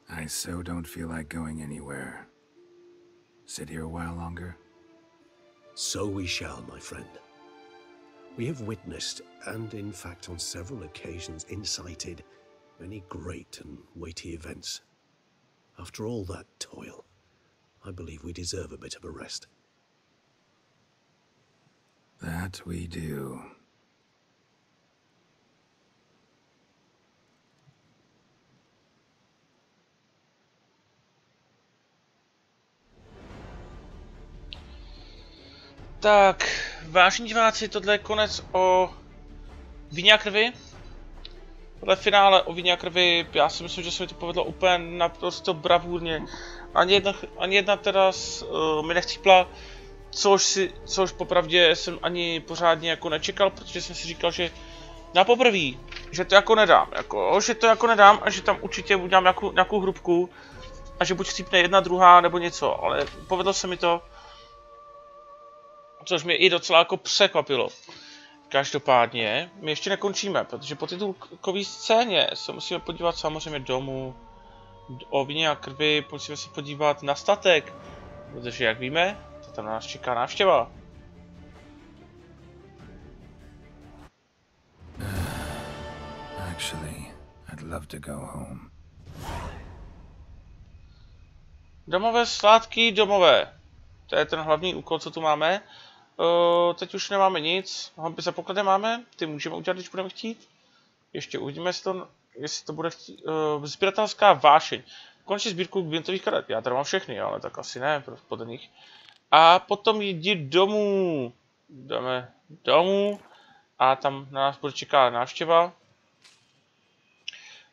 I so don't feel like going anywhere. Sit here a while longer? So we shall, my friend. We have witnessed, and in fact on several occasions incited, many great and weighty events. After all that toil, I believe we deserve a bit of a rest. That we do. Tak, vážení diváci, tohle je konec o víně a krvi. Tohle finále o víně a krvi, já si myslím, že se mi to povedlo úplně naprosto bravurně. Ani jedna teda mi nechcípla, což popravdě jsem ani pořádně jako nečekal, protože jsem si říkal, že na poprvé, že to jako nedám, a že tam určitě udělám nějakou hrubku a že buď chcípne jedna, druhá nebo něco, ale povedlo se mi to. Což mě i docela jako překvapilo. Každopádně my ještě nekončíme, protože po titulkové scéně se musíme podívat samozřejmě domů, o víně a krvi, musíme se podívat na statek, protože jak víme, to tam na nás čeká návštěva. Actually, I'd love to go home. Domové svátky, domové. To je ten hlavní úkol, co tu máme. Teď už nemáme nic. Homby za pokladem máme. Ty můžeme udělat, když budeme chtít. Ještě uvidíme, jestli to bude chtít. Sběratelská vášeň. Končí sbírku gvintových karet. Já tady mám všechny, ale tak asi ne, podle nich. A potom jdi domů. Jdeme domů. A tam na nás bude čekat návštěva.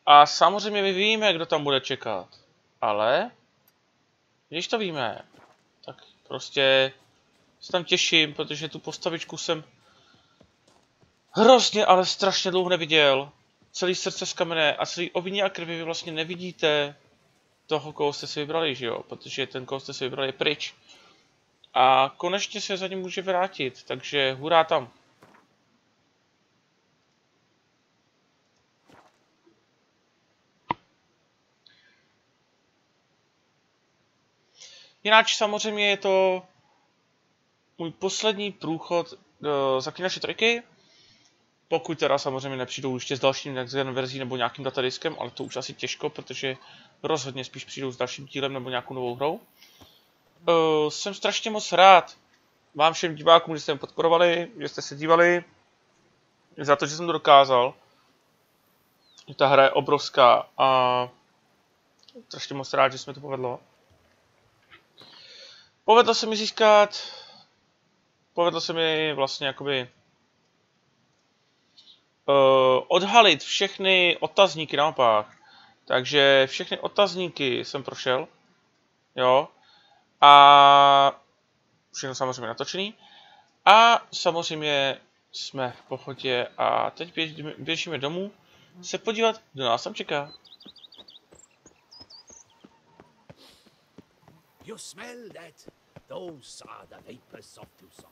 A samozřejmě my víme, kdo tam bude čekat. Ale když to víme, tak prostě se tam těším, protože tu postavičku jsem hrozně, ale strašně dlouho neviděl. Celý srdce z kamene a celý o víně a krvi vy vlastně nevidíte toho, koho jste si vybrali, že jo? Protože ten, koho jste si vybrali, je pryč. A konečně se za ním může vrátit, takže hurá tam. Jinak samozřejmě je to můj poslední průchod do Zaklínače 3. Pokud teda samozřejmě nepřijdou ještě s dalším next gen verzí nebo nějakým datadiskem, ale to už asi těžko, protože rozhodně spíš přijdou s dalším dílem nebo nějakou novou hrou. Jsem strašně moc rád vám všem divákům, že jste mě podporovali, že jste se dívali, za to, že jsem to dokázal. Ta hra je obrovská a strašně moc rád, že se mi to povedlo. Povedlo se mi vlastně jakoby odhalit všechny otazníky naopak. Takže všechny otazníky jsem prošel. Jo. A všechno samozřejmě natočený. A samozřejmě jsme v pohodě a teď běžíme domů se podívat, kdo nás tam čeká. You smell that? Those are the vapors of Tucson.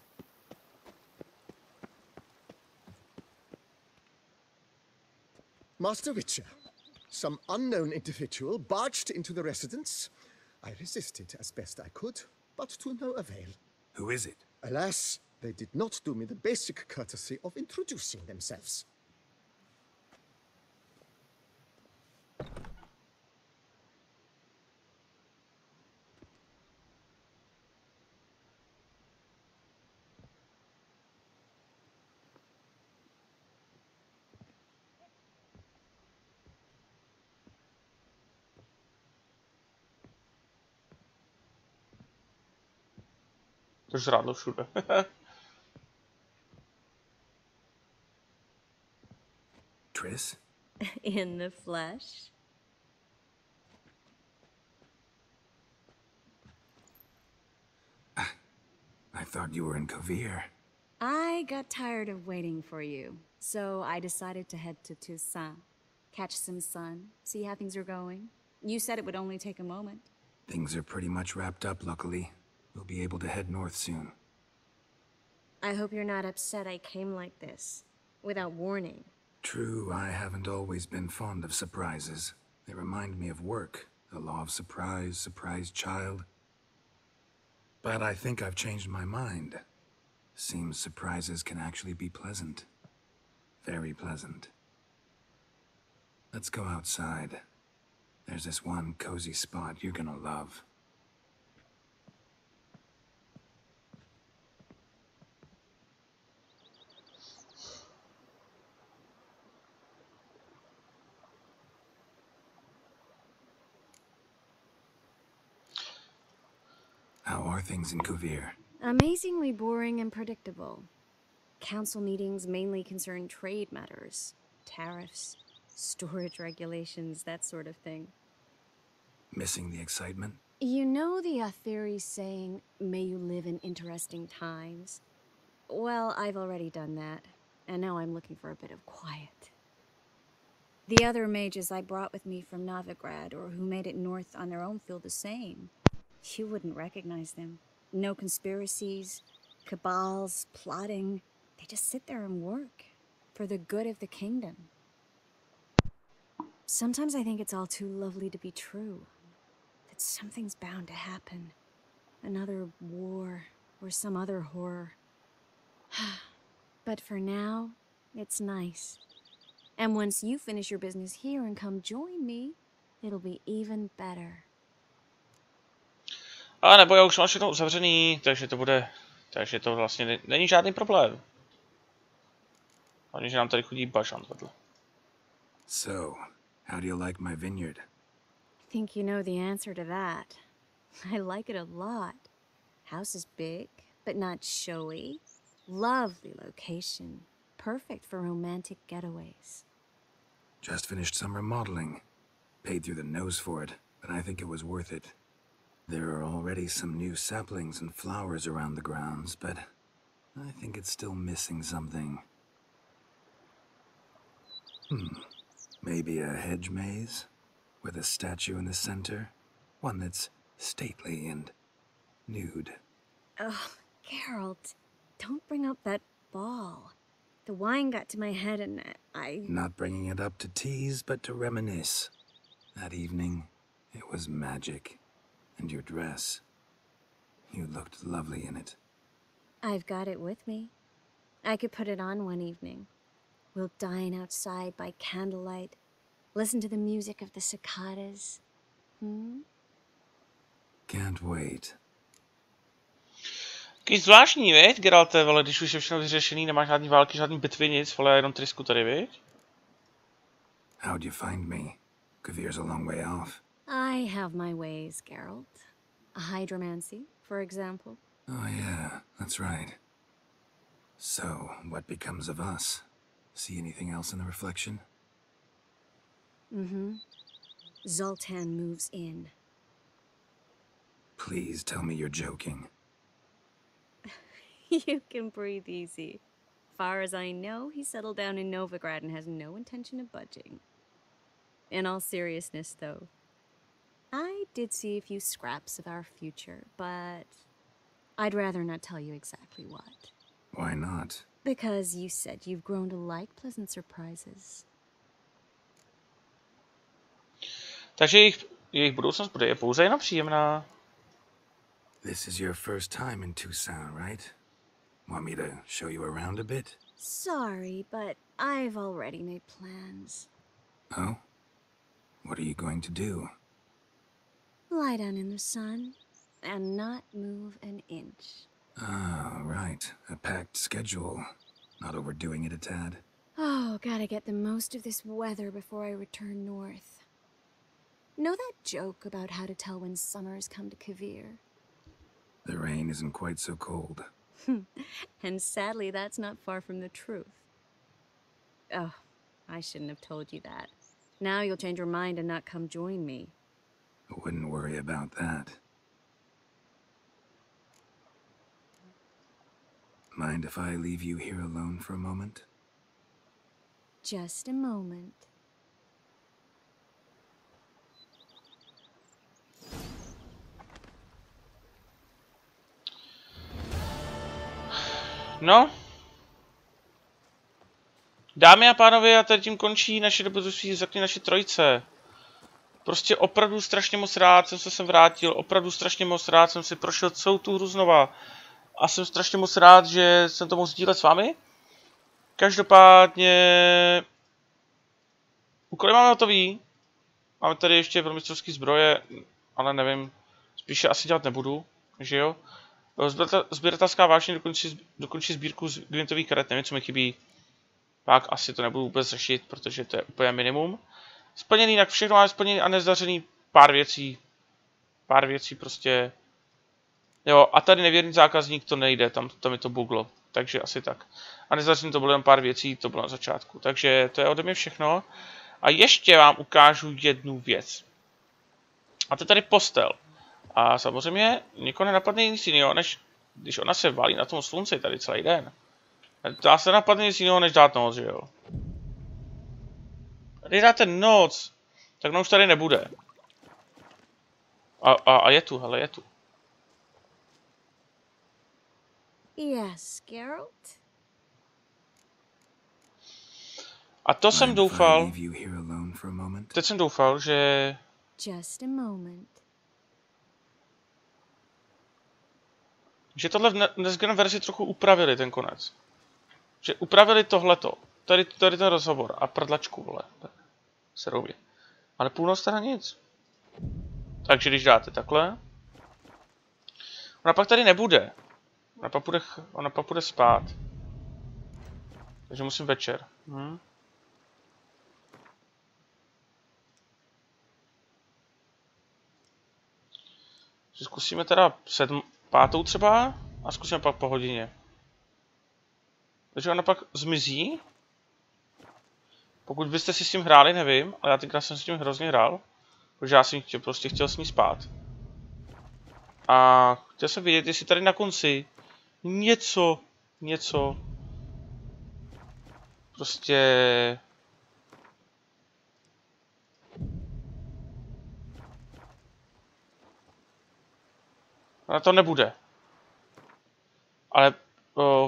Master Witcher, some unknown individual barged into the residence. I resisted as best I could, but to no avail. Who is it? Alas, they did not do me the basic courtesy of introducing themselves. To žrádlo všude. Triss? In the flesh? I thought you were in Kovir. I got tired of waiting for you, so I decided to head to Tucson. Catch some sun, see how things are going. You said it would only take a moment. Things are pretty much wrapped up, luckily. We'll be able to head north soon. I hope you're not upset I came like this, without warning. True, I haven't always been fond of surprises. They remind me of work, the law of surprise, surprise child. But I think I've changed my mind. Seems surprises can actually be pleasant. Very pleasant. Let's go outside. There's this one cozy spot you're gonna love. How are things in Kovir? Amazingly boring and predictable. Council meetings mainly concern trade matters, tariffs, storage regulations, that sort of thing. Missing the excitement? You know the Aetheri's saying, may you live in interesting times? Well, I've already done that, and now I'm looking for a bit of quiet. The other mages I brought with me from Novigrad, or who made it north on their own, feel the same. You wouldn't recognize them. No conspiracies, cabals, plotting. They just sit there and work, for the good of the kingdom. Sometimes I think it's all too lovely to be true. That something's bound to happen. Another war, or some other horror. But for now, it's nice. And once you finish your business here and come join me, it'll be even better. A nebo já už mám všechno uzavřený, takže to vlastně není žádný problém. Hlavně, že nám tady chodí bažant vedle. So, how do you like my vineyard? I think you know the answer to that. I like it a lot. House is big, but not showy. Lovely location. Perfect for romantic getaways. Just finished some remodeling. Paid through the nose for it, but I think it was worth it. There are already some new saplings and flowers around the grounds, but I think it's still missing something. Maybe a hedge maze? With a statue in the center? One that's stately and nude. Oh, Geralt, don't bring up that ball. The wine got to my head and I... Not bringing it up to tease, but to reminisce. That evening, it was magic. And your dress. You looked lovely in it. I've got it with me. I could put it on one evening. We'll dine outside by candlelight. Listen to the music of the cicadas. Can't wait. Jaký zvláštní, viď, Geralte, vole, když už je všechno vyřešený, nemáš žádný války, žádný bitvy, nic, vole, jenom trysku tady, viď? How'd you find me? Kavír's a long way off. I have my ways, Geralt. A hydromancy, for example. Oh yeah, that's right. So, what becomes of us? See anything else in the reflection? Zoltan moves in. Please tell me you're joking. You can breathe easy. Far as I know, he settled down in Novigrad and has no intention of budging. In all seriousness, though, I did see a few scraps of our future, but I'd rather not tell you exactly what. Why not? Because you said you've grown to like pleasant surprises. Takže jejich budoucnost bude pouze jenom příjemná. This is your first time in Tucson, right? Want me to show you around a bit? Sorry, but I've already made plans. Oh? What are you going to do? Lie down in the sun and not move an inch. Ah, right. A packed schedule. Not overdoing it a tad. Oh, gotta get the most of this weather before I return north. Know that joke about how to tell when summer's come to Kavir? The rain isn't quite so cold. And sadly, that's not far from the truth. Oh, I shouldn't have told you that. Now you'll change your mind and not come join me. I wouldn't worry about that. Mind if I leave you here alone for a moment? Just a moment. No. Dámy a pánové, a tady tím končí naše dobrodružství Zaklínače trojce. Prostě opravdu strašně moc rád jsem se sem vrátil, opravdu strašně moc rád jsem si prošel celou tu hru znova. A jsem strašně moc rád, že jsem to mohl sdílet s vámi. Každopádně... Úkoly máme hotový. Máme tady ještě velmistrovský zbroje, ale nevím, spíše asi dělat nebudu, že jo. Sběratelská vášeň dokončí sbírku z gvintových karet, nevím, co mi chybí. Pak asi to nebudu vůbec řešit, protože to je úplně minimum. Splněný, tak všechno máme splněný a nezdařený pár věcí. Pár věcí prostě Jo, a tady nevěrný zákazník to nejde, tam mi to buglo. Takže asi tak. A nezdařím, to bylo jen pár věcí, to bylo na začátku. Takže to je ode mě všechno. A ještě vám ukážu jednu věc. A to je tady postel. A samozřejmě nikoho nenapadne nic jiného, než když ona se valí na tom slunci tady celý den. Dá se napadne nic jiného, než dát noc, že jo? Když dáte noc, tak no už tady nebude. A je tu, hele, je tu. Yes, Geralt? A to jsem doufal. Teď jsem doufal, že... Just a moment. Že tohle v dnesgen verzi trochu upravili ten konec. Že upravili tohleto. Tady ten rozhovor. A prdlačku, vole. Se roubě. Ale půlnoc teda nic. Takže když dáte takhle. Ona pak tady nebude. Ona pak bude spát. Takže musím večer. Zkusíme teda 5. třeba a zkusíme pak po hodině. Takže ona pak zmizí. Pokud byste si s tím hráli, nevím, ale já tenkrát jsem s tím hrozně hrál. Protože já jsem prostě chtěl s ní spát. A chtěl jsem vidět, jestli tady na konci něco prostě... Ale to nebude. Ale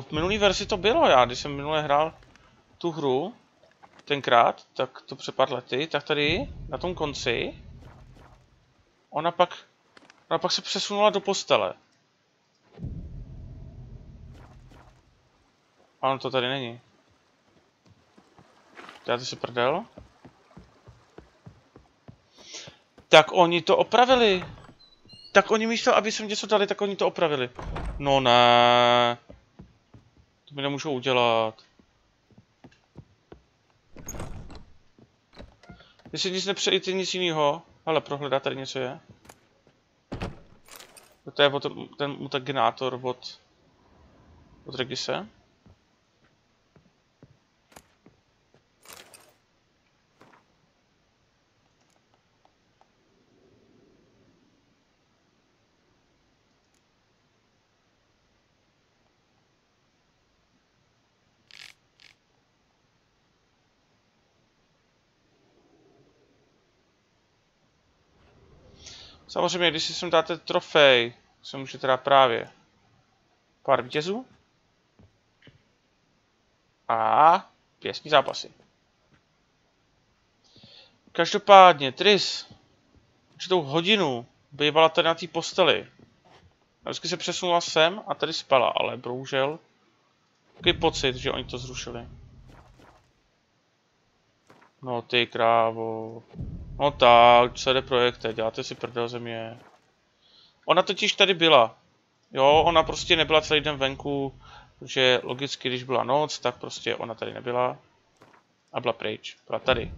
v minulý verzi to bylo, když jsem minule hrál tu hru, tenkrát, tak to před pár lety, tak tady na tom konci ona pak se přesunula do postele. A ono to tady není. Dáte si prdel? Tak oni to opravili. Tak oni místo, aby jsem něco dali, tak oni to opravili. No ne. To mi nemůžou udělat. Jestli nic nepřejít, nic jiného. Ale prohledat tady něco je. To je ten mutagenátor od Regise. Samozřejmě, když si sem dáte trofej, se můžete dát právě pár vítězů a pěstní zápasy. Každopádně Tris určitou hodinu bývala tady na té posteli. A vždycky se přesunula sem a tady spala, ale bohužel takový pocit, že oni to zrušili. No ty krávo. No tak, CD Projekte, děláte si prdel ze mě. Ona totiž tady byla. Jo, ona prostě nebyla celý den venku, protože logicky, když byla noc, tak prostě ona tady nebyla. A byla pryč, byla tady.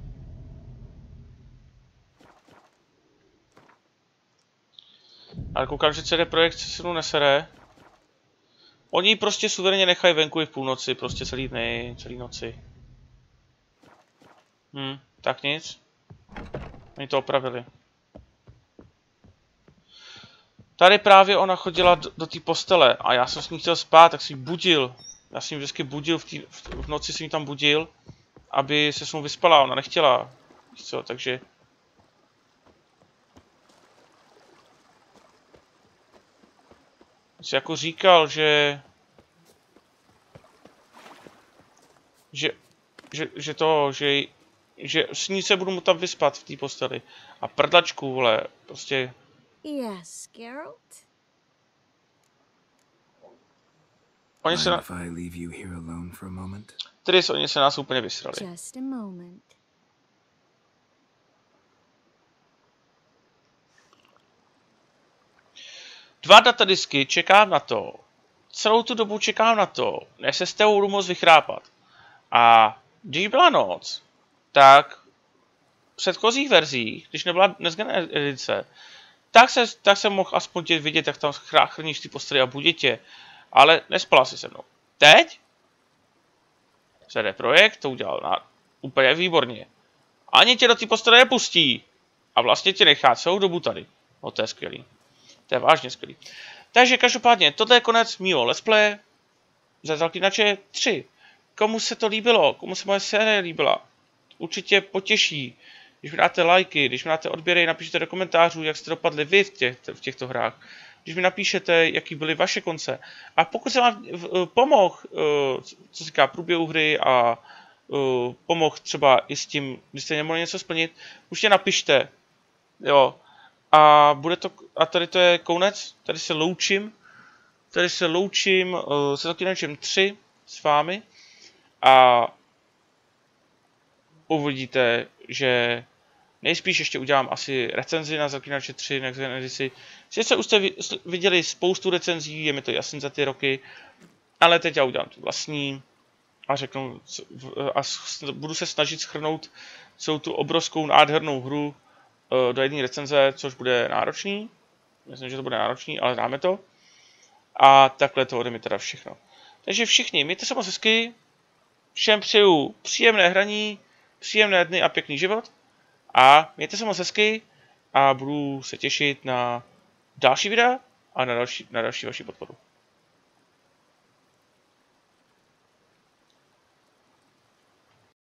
Ale koukám, že CD Projekt se mnou nesere. Oni ji prostě suverénně nechají venku i v půlnoci, prostě celý dny, celý noci. Tak nic. Oni to opravili. Tady právě ona chodila do té postele a já jsem s ní chtěl spát, tak jsem ji budil. Já jsem ji vždycky budil, v noci jsem ji tam budil, aby se s mnou vyspala, ona nechtěla. Víš co, takže... Jsi jako říkal, že s ní se budu mu tam vyspat v té posteli. A prdlačku, vole, prostě... Yes, Geralt? Oni se Tris, oni se nás úplně vysrali. Just a moment. Dva datadisky, čekám na to. Celou tu dobu čekám na to, než se s tebou budu moc vychrápat. A když byla noc, tak v předchozích verzích, když nebyla dnesgen edice, tak jsem mohl aspoň tě vidět, jak tam chrníš ty postavy a bude tě. Ale nespala si se mnou. Teď? CD Projekt to udělal úplně výborně. Ani tě do té postavy nepustí. A vlastně tě nechá celou dobu tady. No to je skvělý. To je vážně skvělý. Takže každopádně, tohle je konec mýho let's play ze Zaklínače 3. Komu se to líbilo, komu se moje série líbila, určitě potěší, když mi dáte lajky, když mi dáte odběry, napíšete do komentářů, jak jste dopadli vy v těchto hrách. Když mi napíšete, jaký byly vaše konce. A pokud jsem vám pomohl, co se týká průběhu hry a pomohl třeba i s tím, když jste nemohli něco splnit, už tě napište. Jo. A tady to je konec, tady se loučím. Tady se loučím se Zaklínačem 3 s vámi. A uvidíte, že nejspíš ještě udělám asi recenzi na Zaklínače 3, Next Gen edici. Sice už jste viděli spoustu recenzí, je mi to jasný za ty roky, ale teď já udělám tu vlastní a řeknu a budu se snažit shrnout celou tu obrovskou nádhernou hru do jedné recenze, což bude náročný. Myslím, že to bude náročný, ale dáme to. A takhle to ode mě teda všechno. Takže všichni, mějte se moc hezky. Všem přeju příjemné hraní, příjemné dny a pěkný život. A mějte se moc hezky a budu se těšit na další videa a na další vaši podporu.